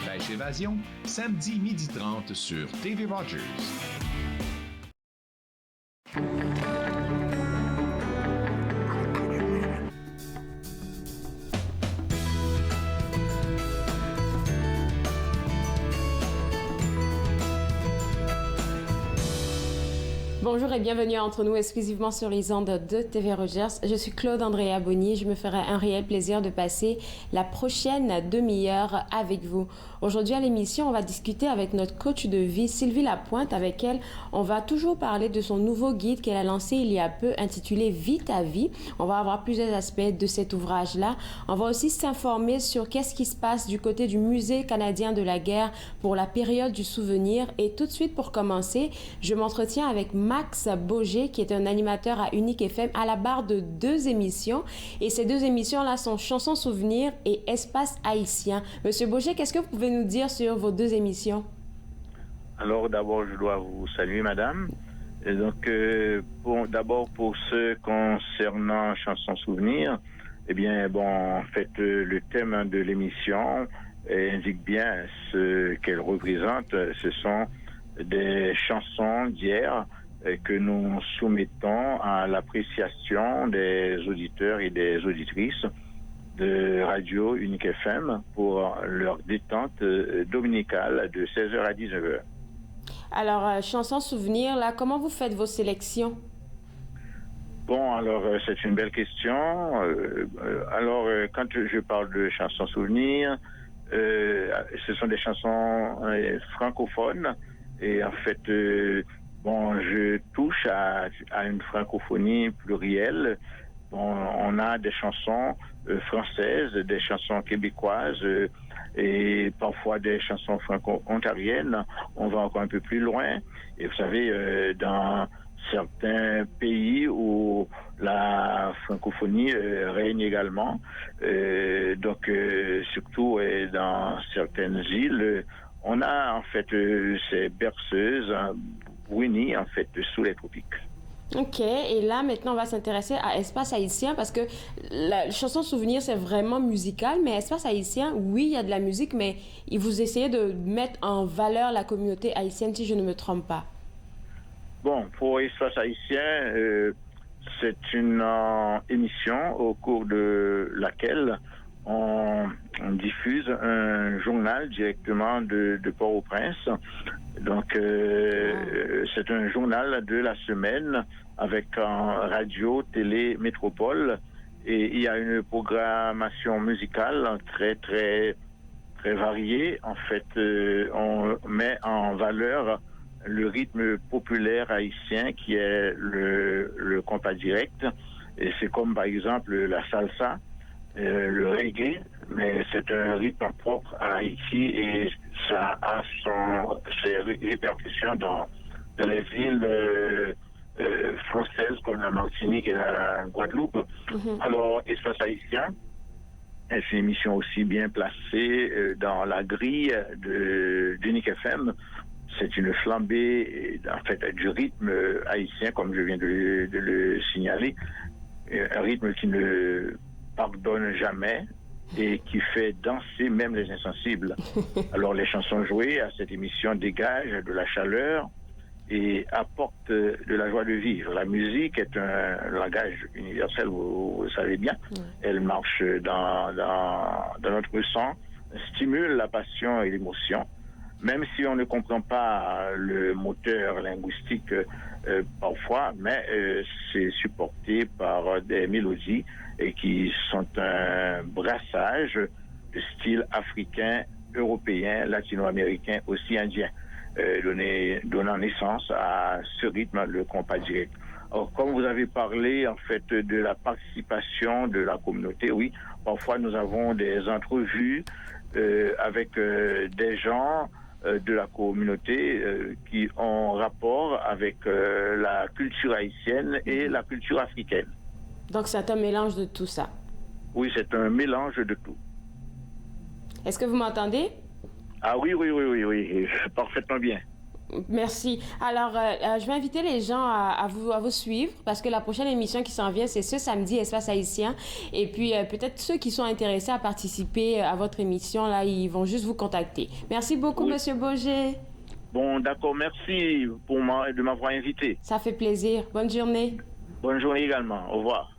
Pêche Évasion, samedi 12h30 sur TV Rogers. Bonjour et bienvenue entre nous exclusivement sur les ondes de TV Rogers. Je suis Claude Andrea Bonnier. Je me ferai un réel plaisir de passer la prochaine demi-heure avec vous. Aujourd'hui à l'émission, on va discuter avec notre coach de vie, Sylvie Lapointe, avec elle. On va toujours parler de son nouveau guide qu'elle a lancé il y a peu, intitulé Vie ta vie. On va avoir plusieurs aspects de cet ouvrage-là. On va aussi s'informer sur qu'est-ce qui se passe du côté du Musée canadien de la guerre pour la période du souvenir. Et tout de suite, pour commencer, je m'entretiens avec Max Boger, qui est un animateur à Unique FM, à la barre de 2 émissions. Et ces 2 émissions-là sont Chansons Souvenirs et Espace Haïtien. Monsieur Boger, qu'est-ce que vous pouvez nous dire sur vos 2 émissions? Alors, d'abord, je dois vous saluer, madame. Et donc, d'abord, pour ce concernant Chansons Souvenirs, eh bien, bon, en fait, le thème de l'émission indique bien ce qu'elle représente. Ce sont des chansons d'hier que nous soumettons à l'appréciation des auditeurs et des auditrices de Radio Unique FM pour leur détente dominicale de 16h à 19h. Alors, chansons souvenirs, là, comment vous faites vos sélections? Bon, alors, c'est une belle question. Quand je parle de chansons souvenirs, ce sont des chansons francophones et en fait, je touche à une francophonie plurielle. Bon, on a des chansons françaises, des chansons québécoises et parfois des chansons franco-ontariennes. On va encore un peu plus loin. Et vous savez, dans certains pays où la francophonie règne également, surtout dans certaines îles, on a en fait ces berceuses brunies en fait sous les tropiques. OK. Et là, maintenant, on va s'intéresser à Espace Haïtien parce que la chanson Souvenir, c'est vraiment musical. Mais Espace Haïtien, oui, il y a de la musique, mais vous essayez de mettre en valeur la communauté haïtienne, si je ne me trompe pas. Bon, pour Espace Haïtien, c'est une émission au cours de laquelle on diffuse un journal directement de Port-au-Prince. Donc, c'est un journal de la semaine avec radio, télé, métropole. Et il y a une programmation musicale très, très, très variée. En fait, on met en valeur le rythme populaire haïtien qui est le compas direct. Et c'est comme, par exemple, la salsa, le reggae, mais c'est un rythme propre à Haïti et ça a ses répercussions dans les villes françaises comme la Martinique et la Guadeloupe. Mm-hmm. Alors, Espace Haïtien, c'est une émission aussi bien placée dans la grille d'Unique FM. C'est une flambée en fait du rythme haïtien, comme je viens de le signaler, un rythme qui ne pardonne jamais et qui fait danser même les insensibles. Alors les chansons jouées à cette émission dégagent de la chaleur et apportent de la joie de vivre. La musique est un langage universel, vous savez bien. Elle marche dans notre sang, stimule la passion et l'émotion. Même si on ne comprend pas le moteur linguistique parfois, mais c'est supporté par des mélodies et qui sont un brassage de style africain, européen, latino-américain, aussi indien, donnant naissance à ce rythme, le compas direct. Alors, comme vous avez parlé en fait de la participation de la communauté, oui, parfois nous avons des entrevues avec des gens de la communauté qui ont rapport avec la culture haïtienne et la culture africaine. Donc c'est un mélange de tout ça. Oui, c'est un mélange de tout. Est-ce que vous m'entendez? Ah oui, parfaitement bien. Merci. Alors, je vais inviter les gens à vous suivre parce que la prochaine émission qui s'en vient, c'est ce samedi, Espace Haïtien. Et puis, peut-être ceux qui sont intéressés à participer à votre émission, là, ils vont juste vous contacter. Merci beaucoup, Oui. Monsieur Boger. Bon, d'accord, merci de m'avoir invité. Ça fait plaisir. Bonne journée. Bonne journée également. Au revoir.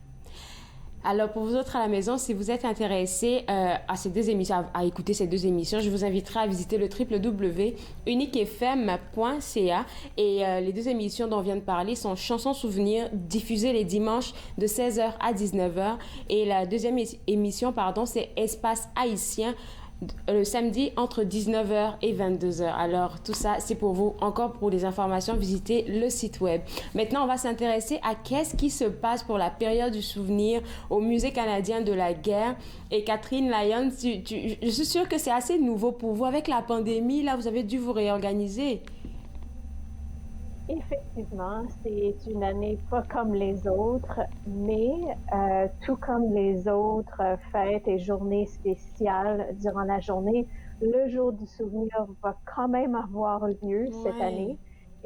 Alors, pour vous autres à la maison, si vous êtes intéressés à ces deux émissions, à écouter ces deux émissions, je vous inviterai à visiter le www.uniquefm.ca et les deux émissions dont on vient de parler sont Chansons Souvenirs, diffusées les dimanches de 16h à 19h et la deuxième émission, c'est Espace Haïtien, le samedi entre 19h et 22h. Alors, tout ça, c'est pour vous. Encore pour des informations, visitez le site web. Maintenant, on va s'intéresser à qu'est-ce qui se passe pour la période du souvenir au Musée canadien de la guerre. Et Catherine Lyons, je suis sûre que c'est assez nouveau pour vous. Avec la pandémie, là, vous avez dû vous réorganiser. Effectivement, c'est une année pas comme les autres, mais tout comme les autres fêtes et journées spéciales durant la journée, le jour du souvenir va quand même avoir lieu cette année.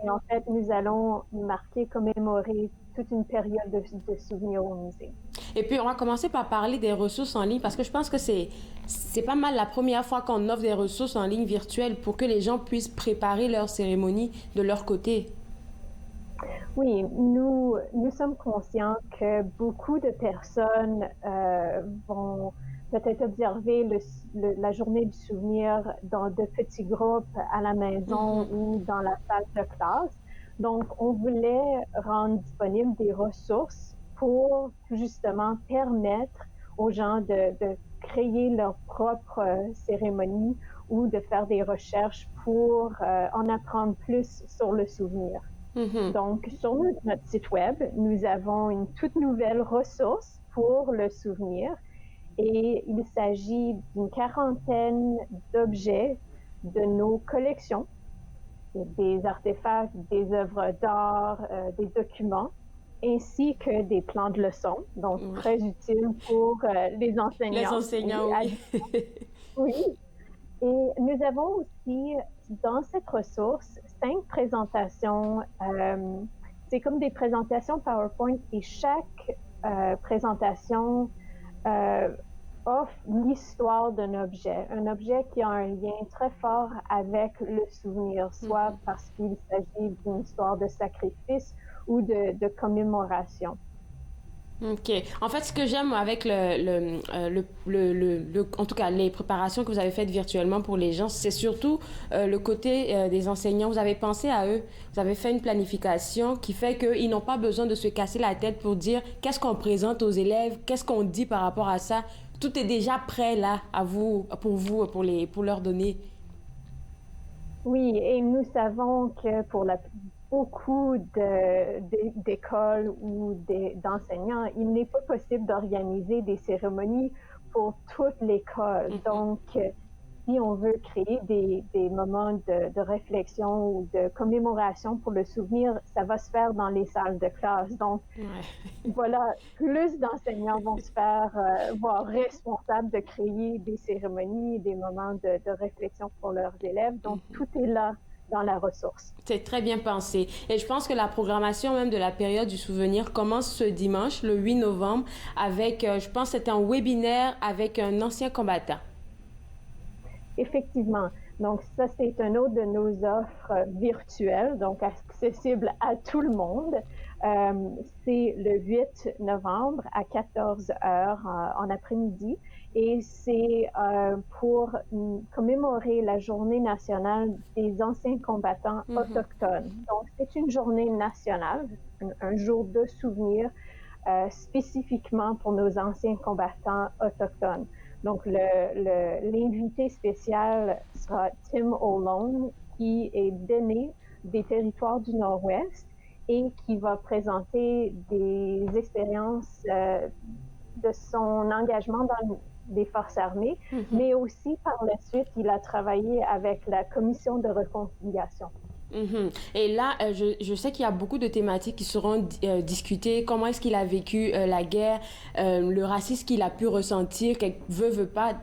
Et en fait, nous allons commémorer toute une période de souvenirs au musée. Et puis, on va commencer par parler des ressources en ligne parce que je pense que c'est pas mal la première fois qu'on offre des ressources en ligne virtuelles pour que les gens puissent préparer leur cérémonie de leur côté. Oui, nous sommes conscients que beaucoup de personnes vont peut-être observer la journée du souvenir dans de petits groupes à la maison ou dans la salle de classe. Donc, on voulait rendre disponibles des ressources pour justement permettre aux gens de créer leur propre cérémonie ou de faire des recherches pour en apprendre plus sur le souvenir. Donc, sur notre site web, nous avons une toute nouvelle ressource pour le souvenir et il s'agit d'une quarantaine d'objets de nos collections, des artefacts, des œuvres d'art, des documents, ainsi que des plans de leçons, donc très utiles pour les enseignants. Les enseignants, oui. Oui. Et nous avons aussi, dans cette ressource, 5 présentations. C'est comme des présentations PowerPoint et chaque présentation offre l'histoire d'un objet. Un objet qui a un lien très fort avec le souvenir, soit parce qu'il s'agit d'une histoire de sacrifice ou de commémoration. OK. En fait, ce que j'aime avec en tout cas, les préparations que vous avez faites virtuellement pour les gens, c'est surtout le côté des enseignants. Vous avez pensé à eux. Vous avez fait une planification qui fait qu'ils n'ont pas besoin de se casser la tête pour dire qu'est-ce qu'on présente aux élèves, qu'est-ce qu'on dit par rapport à ça. Tout est déjà prêt là à vous, pour leur donner. Oui, et nous savons que pour beaucoup d'écoles ou d'enseignants, il n'est pas possible d'organiser des cérémonies pour toute l'école. Donc, si on veut créer des moments de réflexion ou de commémoration pour le souvenir, ça va se faire dans les salles de classe. Donc, voilà, plus d'enseignants vont se faire voir responsables de créer des cérémonies, des moments de réflexion pour leurs élèves. Donc, tout est là dans la ressource. C'est très bien pensé. Et je pense que la programmation même de la période du souvenir commence ce dimanche, le 8 novembre, avec, je pense que c'est un webinaire avec un ancien combattant. Effectivement. Donc, ça, c'est un autre de nos offres virtuelles, donc accessible à tout le monde. C'est le 8 novembre à 14 heures en après-midi. Et c'est pour commémorer la journée nationale des anciens combattants autochtones. Donc, c'est une journée nationale, un jour de souvenir spécifiquement pour nos anciens combattants autochtones. Donc, l'invité spécial sera Tim O'Lone, qui est d'aîné des territoires du Nord-Ouest et qui va présenter des expériences de son engagement dans des forces armées, mais aussi par la suite, il a travaillé avec la Commission de réconciliation. Et là, je sais qu'il y a beaucoup de thématiques qui seront discutées. Comment est-ce qu'il a vécu la guerre, le racisme qu'il a pu ressentir, veut pas.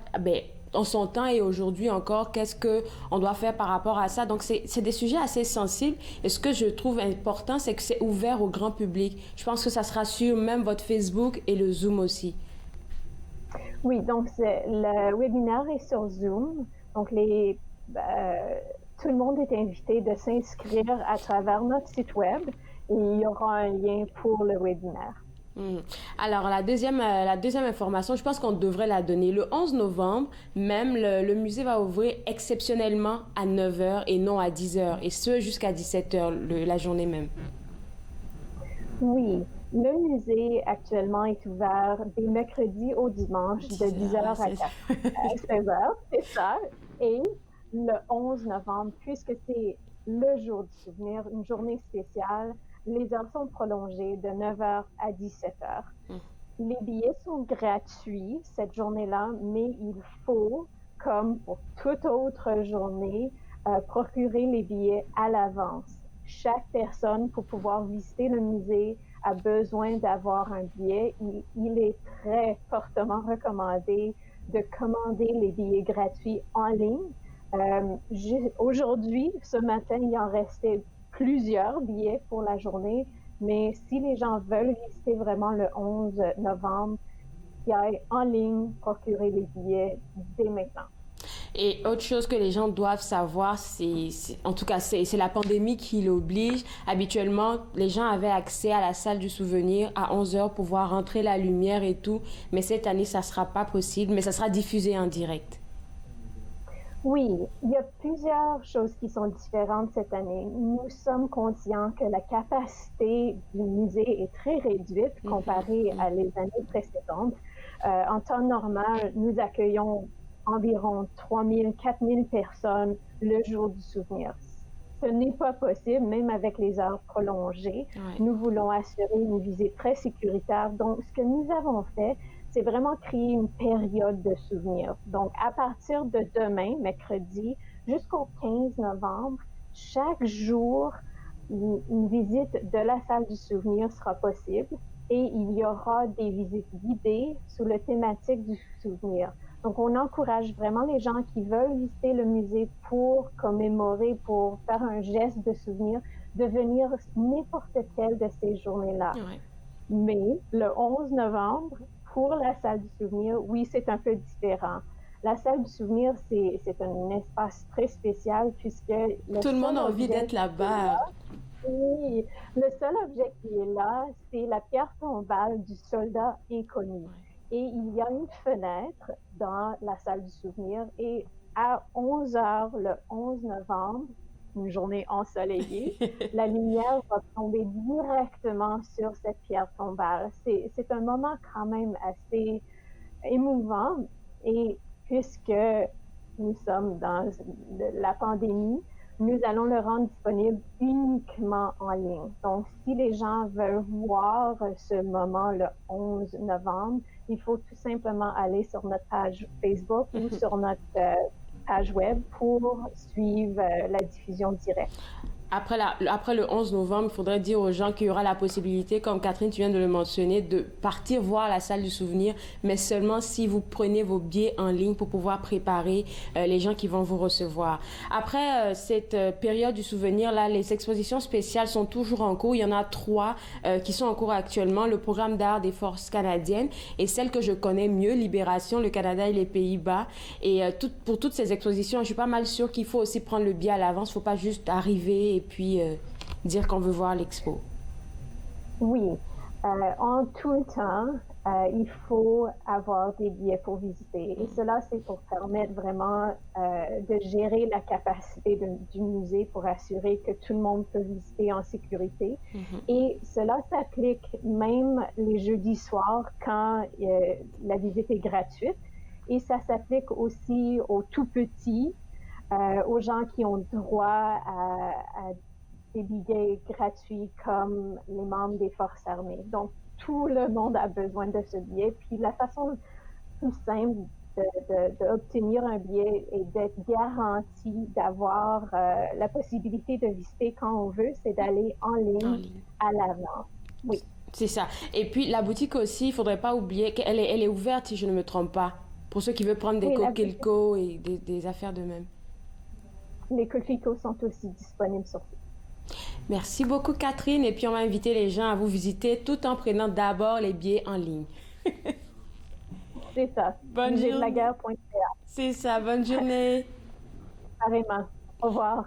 en son temps et aujourd'hui encore, qu'est-ce qu'on doit faire par rapport à ça. Donc, c'est des sujets assez sensibles. Et ce que je trouve important, c'est que c'est ouvert au grand public. Je pense que ça sera sur même votre Facebook et le Zoom aussi. Oui, donc le webinaire est sur Zoom. Donc, tout le monde est invité de s'inscrire à travers notre site web et il y aura un lien pour le webinaire. Alors, la deuxième information, je pense qu'on devrait la donner. Le 11 novembre, même, le musée va ouvrir exceptionnellement à 9 h et non à 10 h, et ce, jusqu'à 17 h, la journée même. Oui, le musée actuellement est ouvert des mercredis au dimanche de 10 h à 16 h, c'est ça. Et le 11 novembre, puisque c'est le jour du souvenir, une journée spéciale, les heures sont prolongées de 9 h à 17 h. Les billets sont gratuits cette journée-là, mais il faut, comme pour toute autre journée, procurer les billets à l'avance. Chaque personne, pour pouvoir visiter le musée, a besoin d'avoir un billet. Il est très fortement recommandé de commander les billets gratuits en ligne. Aujourd'hui, ce matin, il en restait plusieurs billets pour la journée, mais si les gens veulent visiter vraiment le 11 novembre, ils aillent en ligne procurer les billets dès maintenant. Et autre chose que les gens doivent savoir, en tout cas, c'est la pandémie qui l'oblige. Habituellement, les gens avaient accès à la salle du souvenir à 11 h pour voir rentrer la lumière et tout, mais cette année, ça ne sera pas possible, mais ça sera diffusé en direct. Oui, il y a plusieurs choses qui sont différentes cette année. Nous sommes conscients que la capacité du musée est très réduite comparée à les années précédentes. En temps normal, nous accueillons environ 3 000, 4 000 personnes le jour du souvenir. Ce n'est pas possible, même avec les heures prolongées. Ouais. Nous voulons assurer une visite très sécuritaire. Donc, ce que nous avons fait, c'est vraiment créer une période de souvenirs. Donc, à partir de demain, mercredi, jusqu'au 15 novembre, chaque jour, une visite de la salle du souvenir sera possible et il y aura des visites guidées sous la thématique du souvenir. Donc, on encourage vraiment les gens qui veulent visiter le musée pour commémorer, pour faire un geste de souvenir, de venir n'importe quelle de ces journées-là. Ouais. Mais le 11 novembre, pour la salle du souvenir, oui, c'est un peu différent. La salle du souvenir, c'est un espace très spécial puisque... Tout le monde a envie d'être là-bas. Oui, le seul objet qui est là, c'est la pierre tombale du soldat inconnu. Et il y a une fenêtre dans la salle du souvenir et à 11 h le 11 novembre, une journée ensoleillée, la lumière va tomber directement sur cette pierre tombale. C'est un moment quand même assez émouvant et puisque nous sommes dans la pandémie, nous allons le rendre disponible uniquement en ligne. Donc, si les gens veulent voir ce moment le 11 novembre, il faut tout simplement aller sur notre page Facebook ou sur notre page web pour suivre la diffusion directe. Après le 11 novembre, il faudrait dire aux gens qu'il y aura la possibilité, comme Catherine, tu viens de le mentionner, de partir voir la salle du souvenir, mais seulement si vous prenez vos billets en ligne pour pouvoir préparer les gens qui vont vous recevoir. Après cette période du souvenir, là, les expositions spéciales sont toujours en cours. Il y en a 3 qui sont en cours actuellement. Le programme d'art des forces canadiennes et celle que je connais mieux, Libération, le Canada et les Pays-Bas. Et pour toutes ces expositions, je suis pas mal sûre qu'il faut aussi prendre le billet à l'avance. Il ne faut pas juste arriver et puis dire qu'on veut voir l'expo. Oui, en tout temps, il faut avoir des billets pour visiter. Et cela, c'est pour permettre vraiment de gérer la capacité du musée pour assurer que tout le monde peut visiter en sécurité. Et cela s'applique même les jeudis soirs quand la visite est gratuite. Et ça s'applique aussi aux tout-petits, aux gens qui ont droit à des billets gratuits comme les membres des forces armées. Donc, tout le monde a besoin de ce billet. Puis la façon plus simple d'obtenir un billet et d'être garanti d'avoir la possibilité de visiter quand on veut, c'est d'aller en ligne à l'avance. Oui. C'est ça. Et puis, la boutique aussi, il ne faudrait pas oublier qu'elle est ouverte, si je ne me trompe pas. Pour ceux qui veulent prendre des Oui, coquelicots et des affaires de même. les coquelicots sont aussi disponibles sur site. Merci beaucoup, Catherine. Et puis, on va inviter les gens à vous visiter tout en prenant d'abord les billets en ligne. C'est ça. Bonne journée. Musédelaguerre.ca. C'est ça. Bonne journée. Carrément. Au revoir.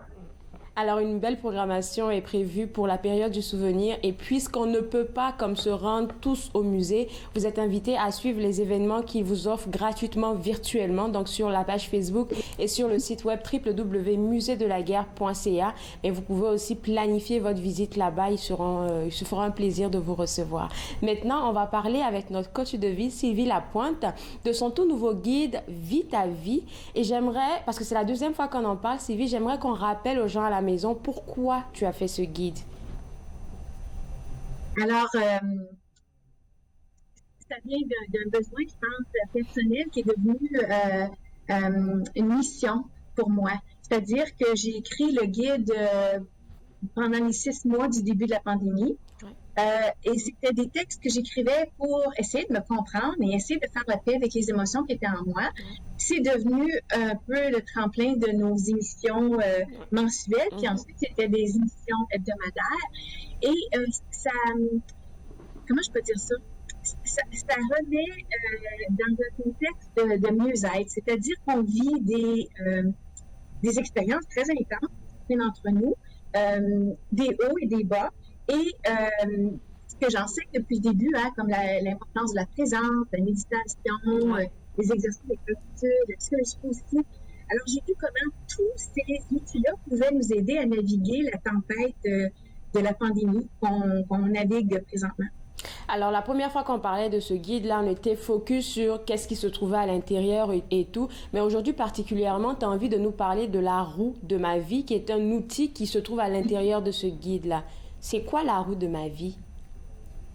Alors, une belle programmation est prévue pour la période du souvenir. Et puisqu'on ne peut pas comme se rendre tous au musée, vous êtes invités à suivre les événements qu'ils vous offrent gratuitement virtuellement, donc sur la page Facebook et sur le site web www.musédelaguerre.ca. Mais vous pouvez aussi planifier votre visite là-bas. Ils se feront un plaisir de vous recevoir. Maintenant, on va parler avec notre coach de vie, Sylvie Lapointe, de son tout nouveau guide Vie ta vie. Et j'aimerais, parce que c'est la deuxième fois qu'on en parle, Sylvie, j'aimerais qu'on rappelle aux gens à la maison pourquoi tu as fait ce guide. Alors, ça vient d'un besoin, je pense, personnel qui est devenu une mission pour moi. C'est-à-dire que j'ai écrit le guide pendant les 6 mois du début de la pandémie. Et c'était des textes que j'écrivais pour essayer de me comprendre et essayer de faire la paix avec les émotions qui étaient en moi. C'est devenu un peu le tremplin de nos émissions mensuelles, puis ensuite c'était des émissions hebdomadaires. Et ça, comment je peux dire ça? Ça remet dans un contexte de mieux-être, c'est-à-dire qu'on vit des expériences très intenses, chacun d'entre nous, des hauts et des bas. Et ce que j'enseigne depuis le début, comme l'importance de la présence, la méditation, les exercices de gratitude, la psychologie positive. Alors, j'ai vu comment tous ces outils-là pouvaient nous aider à naviguer la tempête de la pandémie qu'on navigue présentement. Alors, la première fois qu'on parlait de ce guide-là, on était focus sur qu'est-ce qui se trouvait à l'intérieur et tout. Mais aujourd'hui, particulièrement, tu as envie de nous parler de la roue de ma vie, qui est un outil qui se trouve à l'intérieur de ce guide-là. C'est quoi la roue de ma vie?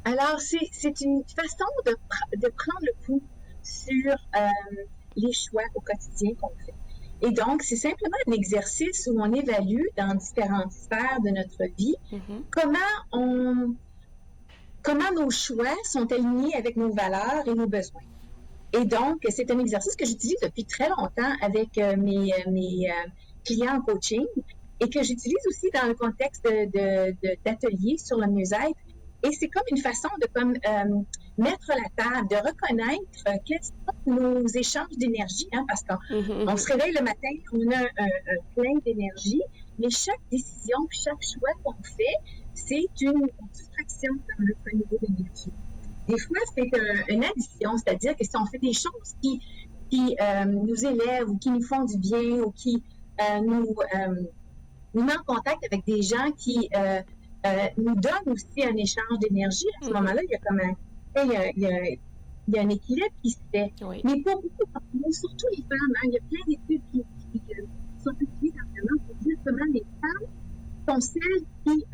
Alors, c'est une façon de prendre le pouls sur les choix au quotidien qu'on fait. Et donc, c'est simplement un exercice où on évalue dans différentes sphères de notre vie comment nos choix sont alignés avec nos valeurs et nos besoins. Et donc, c'est un exercice que j'utilise depuis très longtemps avec mes clients en coaching, et que j'utilise aussi dans le contexte d'ateliers sur le mieux-être. Et c'est comme une façon de mettre la table, de reconnaître quels sont nos échanges d'énergie, parce qu'on se réveille le matin, on a un plein d'énergie, mais chaque décision, chaque choix qu'on fait, c'est une soustraction dans notre niveau d'énergie. Des fois, c'est une addition, c'est-à-dire que si on fait des choses qui nous élèvent ou qui nous font du bien ou qui nous met en contact avec des gens qui nous donnent aussi un échange d'énergie. À ce moment-là, il y a comme il y a un équilibre qui se fait. Oui. Mais pour beaucoup d'entre nous, surtout les femmes, il y a plein d'études qui sont publiées dernièrement pour dire comment les femmes sont celles qui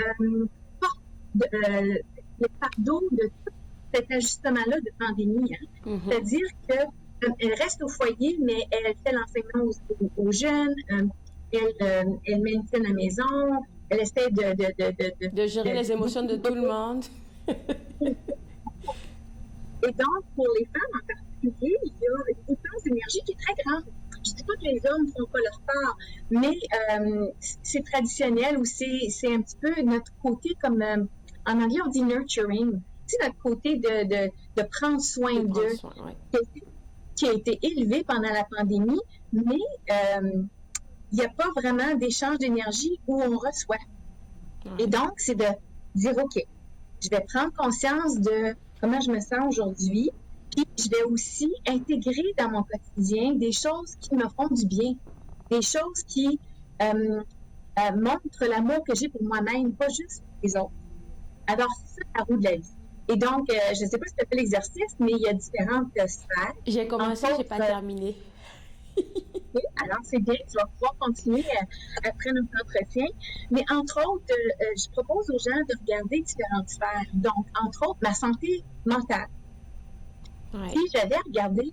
portent le fardeau de tout cet ajustement-là de pandémie. C'est-à-dire qu'elles restent au foyer, mais elles font l'enseignement aux jeunes. Elle maintient la maison, elle essaie de gérer les émotions de tout le monde. Et donc, pour les femmes en particulier, il y a une dépense d'énergie qui est très grande. Je ne dis pas que les hommes ne font pas leur part, mais c'est traditionnel ou c'est un petit peu notre côté, comme en anglais on dit nurturing, c'est notre côté de prendre soin d'eux, qui a été élevé pendant la pandémie, mais il n'y a pas vraiment d'échange d'énergie où on reçoit. Et donc, c'est de dire, OK, je vais prendre conscience de comment je me sens aujourd'hui, puis je vais aussi intégrer dans mon quotidien des choses qui me font du bien, des choses qui montrent l'amour que j'ai pour moi-même, pas juste pour les autres. Alors, c'est ça la roue de la vie. Et donc, je ne sais pas si tu as fait l'exercice, mais il y a différentes sphères. J'ai commencé, je n'ai pas terminé. Alors, c'est bien, tu vas pouvoir continuer après notre entretien. Mais entre autres, je propose aux gens de regarder différentes sphères. Donc, entre autres, ma santé mentale. Ouais. Si j'avais regardé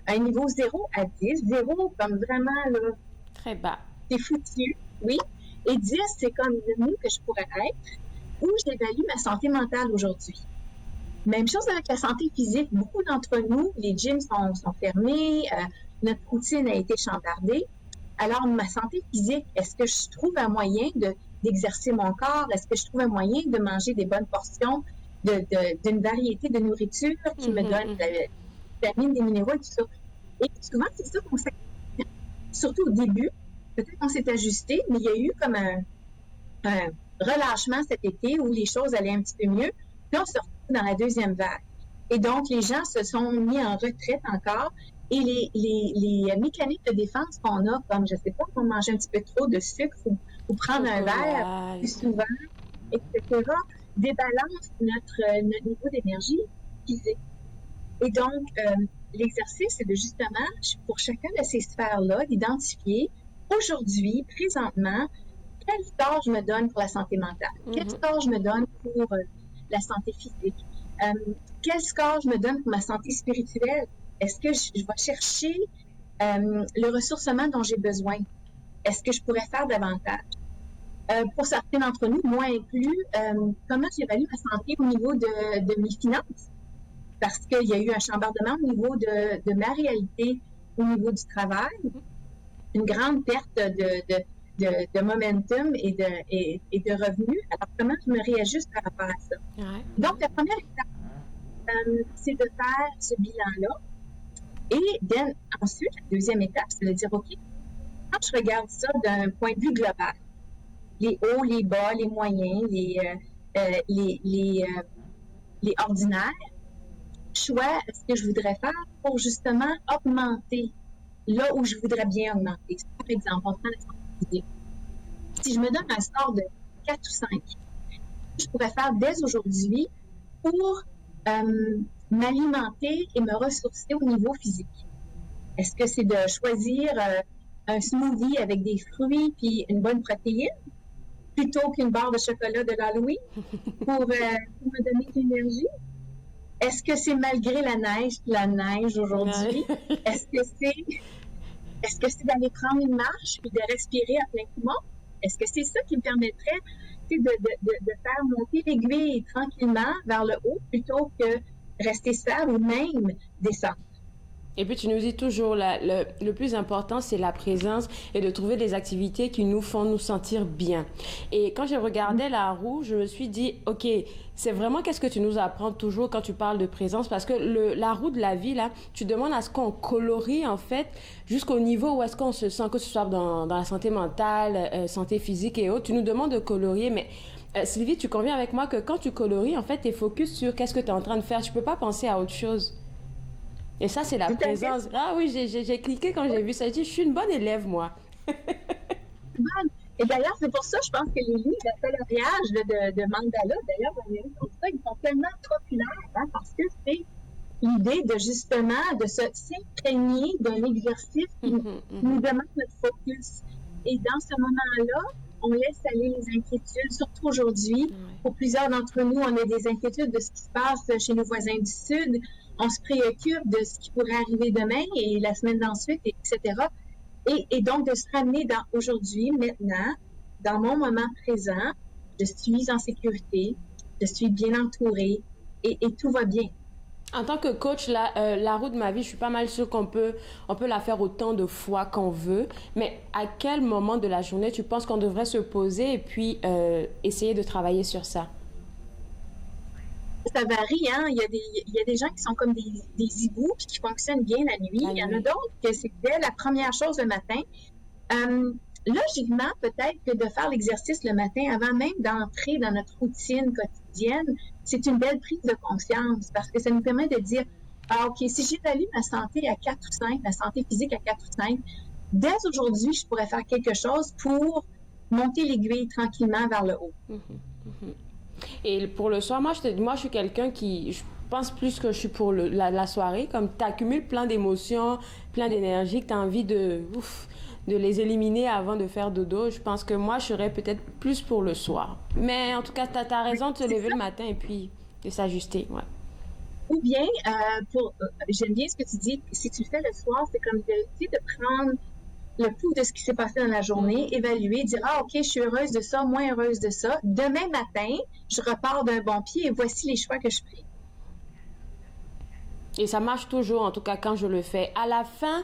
un niveau 0 à 10, 0 comme vraiment, là, très bas. C'est foutu, oui. Et 10, c'est comme le mieux que je pourrais être, où j'évalue ma santé mentale aujourd'hui. Même chose avec la santé physique. Beaucoup d'entre nous, les gyms sont fermés, notre routine a été chambardée. Alors, ma santé physique, est-ce que je trouve un moyen d'exercer mon corps? Est-ce que je trouve un moyen de manger des bonnes portions d'une variété de nourriture qui me donne des vitamines, des minéraux et tout ça? Et souvent, c'est ça qu'on s'est... Surtout au début, peut-être qu'on s'est ajusté, mais il y a eu comme un relâchement cet été où les choses allaient un petit peu mieux. Puis on se retrouve dans la deuxième vague. Et donc, les gens se sont mis en retraite encore. Et les mécanismes de défense qu'on a, comme, je ne sais pas, on mange un petit peu trop de sucre ou prendre un verre plus souvent, etc., débalancent notre niveau d'énergie physique. Et donc, l'exercice, c'est de justement, pour chacun de ces sphères-là, d'identifier aujourd'hui, présentement, quel score je me donne pour la santé mentale, quel score je me donne pour la santé physique, quel score je me donne pour ma santé spirituelle. Est-ce que je vais chercher le ressourcement dont j'ai besoin? Est-ce que je pourrais faire davantage? Pour certains d'entre nous, moi inclus, comment j'évalue ma santé au niveau de mes finances? Parce qu'il y a eu un chambardement au niveau de ma réalité, au niveau du travail, une grande perte de momentum et de revenus. Alors, comment je me réajuste par rapport à ça? Ouais. Donc, la première étape, c'est de faire ce bilan-là. Et ensuite, la deuxième étape, c'est de dire, OK, quand je regarde ça d'un point de vue global, les hauts, les bas, les moyens, les ordinaires, choix ce que je voudrais faire pour justement augmenter là où je voudrais bien augmenter. Par exemple, on prend la santé physique. Si je me donne un score de 4 ou 5, je pourrais faire dès aujourd'hui pour m'alimenter et me ressourcer au niveau physique. Est-ce que c'est de choisir un smoothie avec des fruits puis une bonne protéine plutôt qu'une barre de chocolat de l'Halloween pour me donner de l'énergie? Est-ce que c'est malgré la neige aujourd'hui? Est-ce que c'est d'aller prendre une marche puis de respirer à plein poumon? Est-ce que c'est ça qui me permettrait de faire monter l'aiguille tranquillement vers le haut plutôt que rester stable ou même descendre? Et puis, tu nous dis toujours, le plus important, c'est la présence et de trouver des activités qui nous font nous sentir bien. Et quand je regardais la roue, je me suis dit, OK, c'est vraiment qu'est-ce que tu nous apprends toujours quand tu parles de présence? Parce que la roue de la vie, là, tu demandes à ce qu'on colorie, en fait, jusqu'au niveau où est-ce qu'on se sent, que ce soit dans la santé mentale, santé physique et autres. Tu nous demandes de colorier, mais... Sylvie, tu conviens avec moi que quand tu colories, en fait, tu es focus sur qu'est-ce que tu es en train de faire. Tu peux pas penser à autre chose. Et ça, c'est la présence. Ah oui, j'ai cliqué quand j'ai vu ça. J'ai dit, je suis une bonne élève, moi. Et d'ailleurs, c'est pour ça, je pense que les livres de coloriage de mandala, d'ailleurs, ils sont tellement populaires, parce que c'est l'idée de justement, de s'imprégner d'un exercice qui nous demande notre focus. Et dans ce moment-là, on laisse aller les inquiétudes, surtout aujourd'hui. Pour plusieurs d'entre nous, on a des inquiétudes de ce qui se passe chez nos voisins du Sud. On se préoccupe de ce qui pourrait arriver demain et la semaine d'ensuite, etc. Et donc, de se ramener dans aujourd'hui, maintenant, dans mon moment présent, je suis en sécurité, je suis bien entourée et tout va bien. En tant que coach, la roue de ma vie, je suis pas mal sûre qu'on peut la faire autant de fois qu'on veut. Mais à quel moment de la journée tu penses qu'on devrait se poser et puis essayer de travailler sur ça? Ça varie, hein. Il y a des gens qui sont comme des hiboux puis qui fonctionnent bien la nuit. Il y en a d'autres que c'est dès la première chose le matin. Logiquement, peut-être que de faire l'exercice le matin avant même d'entrer dans notre routine quotidienne, c'est une belle prise de conscience parce que ça nous permet de dire « Ah, OK, si j'évalue ma santé à 4 ou 5, ma santé physique à 4 ou 5, dès aujourd'hui, je pourrais faire quelque chose pour monter l'aiguille tranquillement vers le haut. » Et pour le soir, moi, je suis quelqu'un qui... Je pense plus que je suis pour la soirée, comme tu accumules plein d'émotions, plein d'énergie, que tu as envie de les éliminer avant de faire dodo. Je pense que moi, je serais peut-être plus pour le soir. Mais en tout cas, tu as raison de se lever le matin et puis de s'ajuster. Ouais. Ou bien, j'aime bien ce que tu dis, si tu le fais le soir, c'est comme de prendre le pouls de ce qui s'est passé dans la journée, évaluer, dire « Ah, OK, je suis heureuse de ça, moins heureuse de ça. Demain matin, je repars d'un bon pied et voici les choix que je fais. » Et ça marche toujours, en tout cas quand je le fais. À la fin,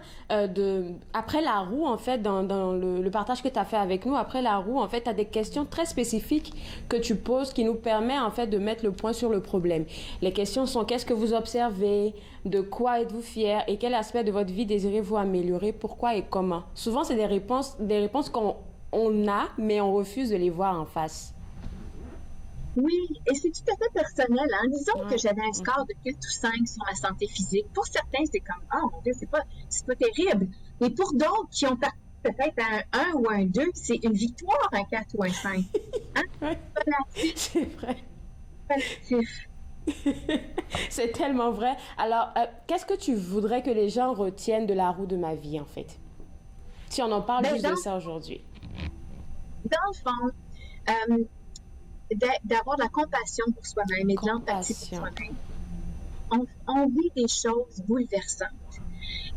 après la roue, en fait, dans le partage que tu as fait avec nous, après la roue, en fait, tu as des questions très spécifiques que tu poses qui nous permettent, en fait, de mettre le point sur le problème. Les questions sont: qu'est-ce que vous observez? De quoi êtes-vous fier? Et quel aspect de votre vie désirez-vous améliorer? Pourquoi et comment? Souvent, c'est des réponses qu'on a, mais on refuse de les voir en face. Oui, et c'est tout à fait personnel. Hein? Disons que j'avais un score de 4 ou 5 sur ma santé physique. Pour certains, c'est comme, oh mon Dieu, c'est pas terrible. Mais pour d'autres qui ont peut-être un 1 ou un 2, c'est une victoire, un 4 ou un 5. Hein? Oui, c'est vrai. Relatif. C'est tellement vrai. Alors, qu'est-ce que tu voudrais que les gens retiennent de la roue de ma vie, en fait? Si on en parle juste de ça aujourd'hui. Dans le fond, d'avoir de la compassion pour soi-même et de l'empathie pour soi-même. On vit des choses bouleversantes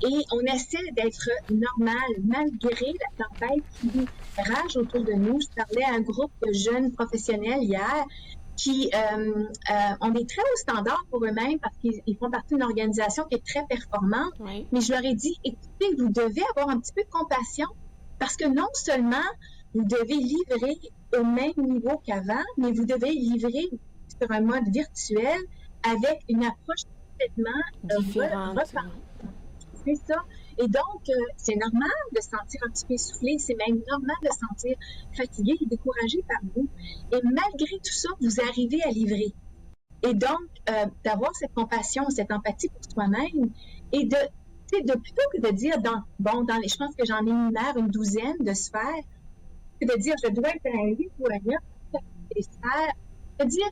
et on essaie d'être normal malgré la tempête qui rage autour de nous. Je parlais à un groupe de jeunes professionnels hier qui ont des très hauts standards pour eux-mêmes parce qu'ils font partie d'une organisation qui est très performante. Oui. Mais je leur ai dit, écoutez, vous devez avoir un petit peu de compassion parce que non seulement vous devez livrer au même niveau qu'avant, mais vous devez livrer sur un mode virtuel avec une approche complètement différente. C'est ça. Et donc, c'est normal de se sentir un petit peu essoufflé, c'est même normal de se sentir fatigué et découragé par vous. Et malgré tout ça, vous arrivez à livrer. Et donc, d'avoir cette compassion, cette empathie pour soi-même et de plutôt que de dire, je pense que j'en ai une douzaine de sphères, de dire je dois être un 8 ou un 9, des sphères, de dire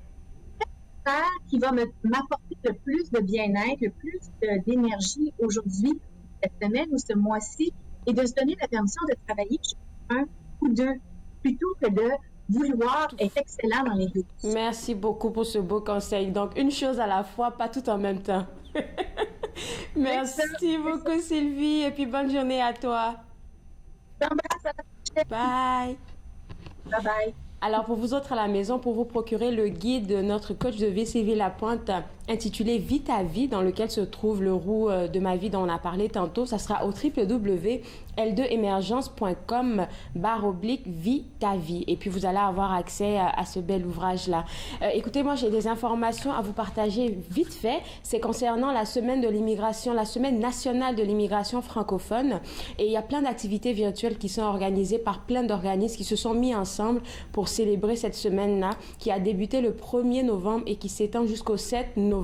quelle sphère qui va m'apporter le plus de bien-être, le plus d'énergie aujourd'hui, cette semaine ou ce mois-ci, et de se donner la permission de travailler sur un ou deux, plutôt que de vouloir être excellent dans les deux. Merci beaucoup pour ce beau conseil. Donc, une chose à la fois, pas tout en même temps. Merci beaucoup, Sylvie, et puis bonne journée à toi. Bye. Bye bye. Alors, pour vous autres à la maison, pour vous procurer le guide de notre coach de vie, Sylvie Lapointe, intitulé « Vie ta vie », dans lequel se trouve le roue de ma vie dont on a parlé tantôt, ça sera au www.l2emergence.com/vie ta vie. Et puis, vous allez avoir accès à ce bel ouvrage-là. Écoutez, moi, j'ai des informations à vous partager vite fait. C'est concernant la semaine de l'immigration, la semaine nationale de l'immigration francophone. Et il y a plein d'activités virtuelles qui sont organisées par plein d'organismes qui se sont mis ensemble pour célébrer cette semaine-là, qui a débuté le 1er novembre et qui s'étend jusqu'au 7 novembre.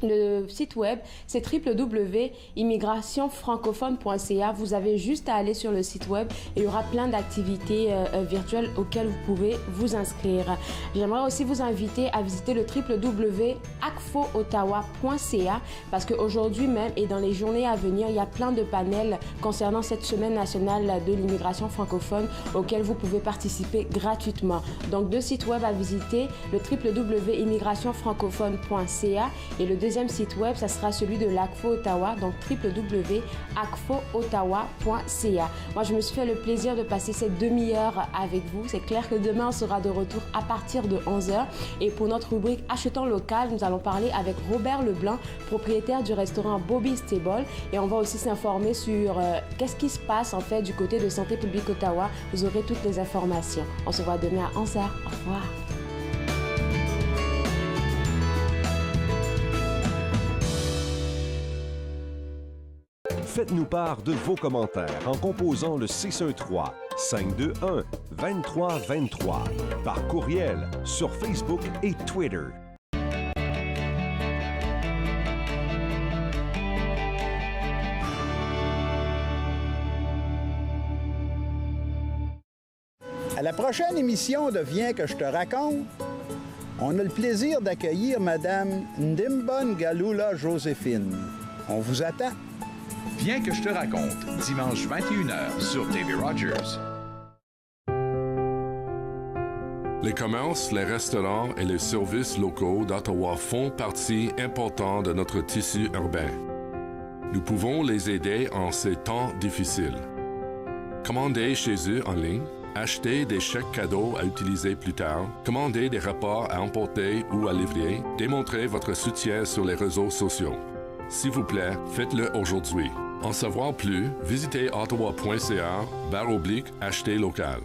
Le site web, c'est www.immigrationfrancophone.ca. Vous avez juste à aller sur le site web et il y aura plein d'activités virtuelles auxquelles vous pouvez vous inscrire. J'aimerais aussi vous inviter à visiter le www.acfoottawa.ca parce qu'aujourd'hui même et dans les journées à venir, il y a plein de panels concernant cette semaine nationale de l'immigration francophone auxquels vous pouvez participer gratuitement. Donc, deux sites web à visiter, le www.immigrationfrancophone.ca et le deuxième site web, ça sera celui de l'ACFO Ottawa, donc www.acfoottawa.ca. Moi, je me suis fait le plaisir de passer cette demi-heure avec vous. C'est clair que demain, on sera de retour à partir de 11h. Et pour notre rubrique Achetons local, nous allons parler avec Robert Leblanc, propriétaire du restaurant Bobby's Table. Et on va aussi s'informer sur qu'est-ce qui se passe en fait du côté de Santé publique Ottawa. Vous aurez toutes les informations. On se voit demain à 11h. Au revoir. Faites-nous part de vos commentaires en composant le 613-521-2323 par courriel sur Facebook et Twitter. À la prochaine émission de Viens que je te raconte, on a le plaisir d'accueillir Madame Ndimbon Galula Joséphine. On vous attend. Viens que je te raconte, dimanche 21h sur TV Rogers. Les commerces, les restaurants et les services locaux d'Ottawa font partie importante de notre tissu urbain. Nous pouvons les aider en ces temps difficiles. Commandez chez eux en ligne, acheter des chèques cadeaux à utiliser plus tard, commander des repas à emporter ou à livrer, démontrer votre soutien sur les réseaux sociaux. S'il vous plaît, faites-le aujourd'hui. En savoir plus, visitez ottawa.ca/acheter local.